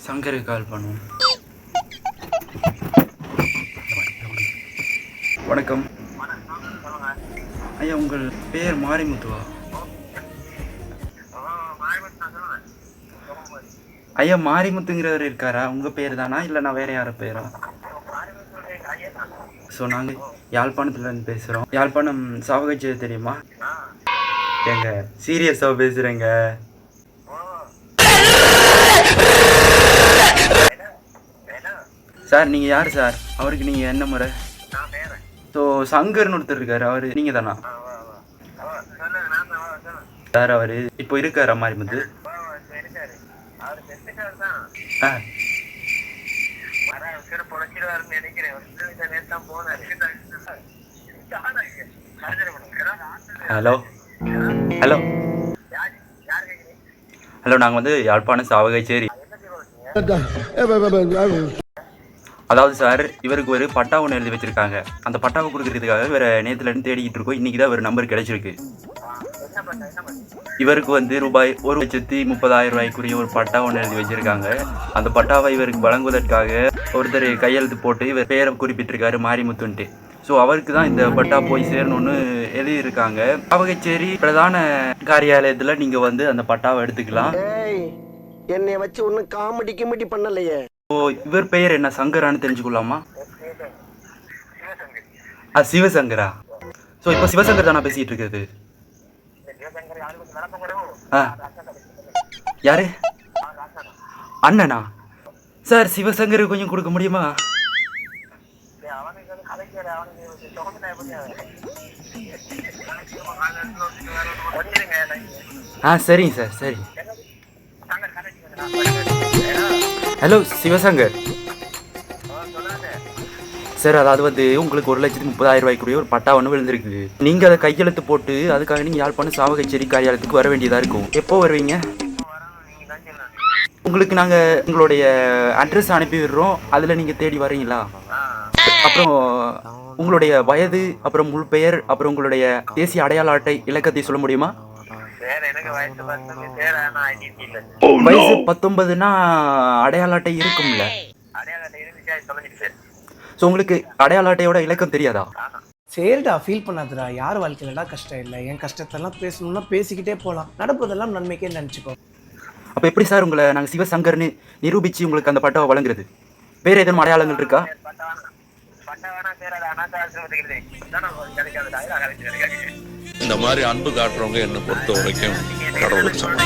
சங்கருக்கு கால் பண்ணுவோம். வணக்கம் ஐயா, உங்கள் பேர் மாரிமுத்துவா? ஐயா, மாரிமுத்துங்கிறவர் இருக்காரா? உங்கள் பேர் தானா இல்லை நான் வேறு யார பேரா? ஸோ நாங்கள் யாழ்ப்பாணத்துலேருந்து பேசுகிறோம். யாழ்ப்பாணம் சாவகச்சேரி தெரியுமா? ஏங்க சீரியஸாக பேசுகிறேங்க. சார் நீங்கள் யார் சார்? அவருக்கு நீங்கள் என்ன முறை? ஸோ சங்கர்னு ஒருத்தர் இருக்காரு, அவர் நீங்கள் தானா சார்? அவர் இப்போ இருக்காரா மாரிமுத்து? ஆ ஹலோ ஹலோ ஹலோ, நாங்கள் வந்து யாழ்ப்பாணம் சாவகச்சேரி. அதாவது சார், இவருக்கு ஒரு பட்டா ஒன்று எழுதி வச்சிருக்காங்க. அந்த பட்டாவை கொடுக்கறதுக்காக வேற நேற்றுலேருந்து தேடிக்கிட்டு இருக்கோம். இன்றைக்கி தான் ஒரு நம்பர் கிடைச்சிருக்கு. இவருக்கு வந்து ரூபாய் 1,30,000 ஒரு பட்டா ஒன்று எழுதி வச்சிருக்காங்க. அந்த பட்டாவை இவருக்கு வழங்குவதற்காக ஒருத்தர் கையெழுத்து போட்டு இவர் பேரை குறிப்பிட்டிருக்காரு மாரிமுத்துன்ட்டு. ஸோ அவருக்கு தான் இந்த பட்டா போய் சேரணும்னு எழுதியிருக்காங்க. சாவகச்சேரி பிரதான காரியாலயத்தில் நீங்கள் வந்து அந்த பட்டாவை எடுத்துக்கலாம். என்னை வச்சு ஒன்றும் காமெடி கிமெடி பண்ணலையே. ஓ, இவர் பெயர் என்ன, சங்கரான்னு தெரிஞ்சுக்கலாமா? சிவசங்கரா? ஸோ இப்போ சிவசங்கர் தானே பேசிகிட்டு இருக்கிறது? ஆ யாரு? அண்ணனா? சார் சிவசங்கர் கொஞ்சம் கொடுக்க முடியுமா? சரிங்க சார், சரி. ஹலோ சிவசங்கர் சார், அதாவது வந்து உங்களுக்கு 1,30,000 ஒரு பட்டா ஒன்று விழுந்திருக்கு. நீங்கள் அதை கையெழுத்து போட்டு அதுக்காக நீங்கள் யாழ்ப்பாணம் சாவகச்சேரி காரியாலயத்துக்கு வர வேண்டியதாக இருக்கும். எப்போ வருவீங்க? உங்களுக்கு நாங்கள் உங்களுடைய அட்ரஸ் அனுப்பி விடுறோம், அதில் நீங்கள் தேடி வரீங்களா? அப்புறம் உங்களுடைய வயது, அப்புறம் முழு பெயர், அப்புறம் உங்களுடைய தேசிய அடையாள அட்டை இலக்கத்தை சொல்ல முடியுமா? வயசு 19னா அடையாள அட்டை இருக்கும்ல? ஸோ உங்களுக்கு அடையாள அட்டையோட இலக்கம் தெரியாதா? சரிடா, ஃபீல் பண்ணாதடா. யார் வாழ்க்கையிலடா கஷ்டம் இல்லை? என் கஷ்டத்தெல்லாம் பேசணும்னா பேசிக்கிட்டே போகலாம். நடப்பதெல்லாம் நன்மைக்கே நினச்சிக்கோ. அப்போ எப்படி சார் உங்களை நாங்கள் சிவசங்கர்னு நிரூபித்து உங்களுக்கு அந்த பட்டாவை வழங்குறது? வேறு எதுவும் அடையாளங்கள் இருக்கா? இந்த மாதிரி அன்பு காட்டுறவங்க என்னை பொறுத்த வரைக்கும் கடவுளுக்கு சமம்.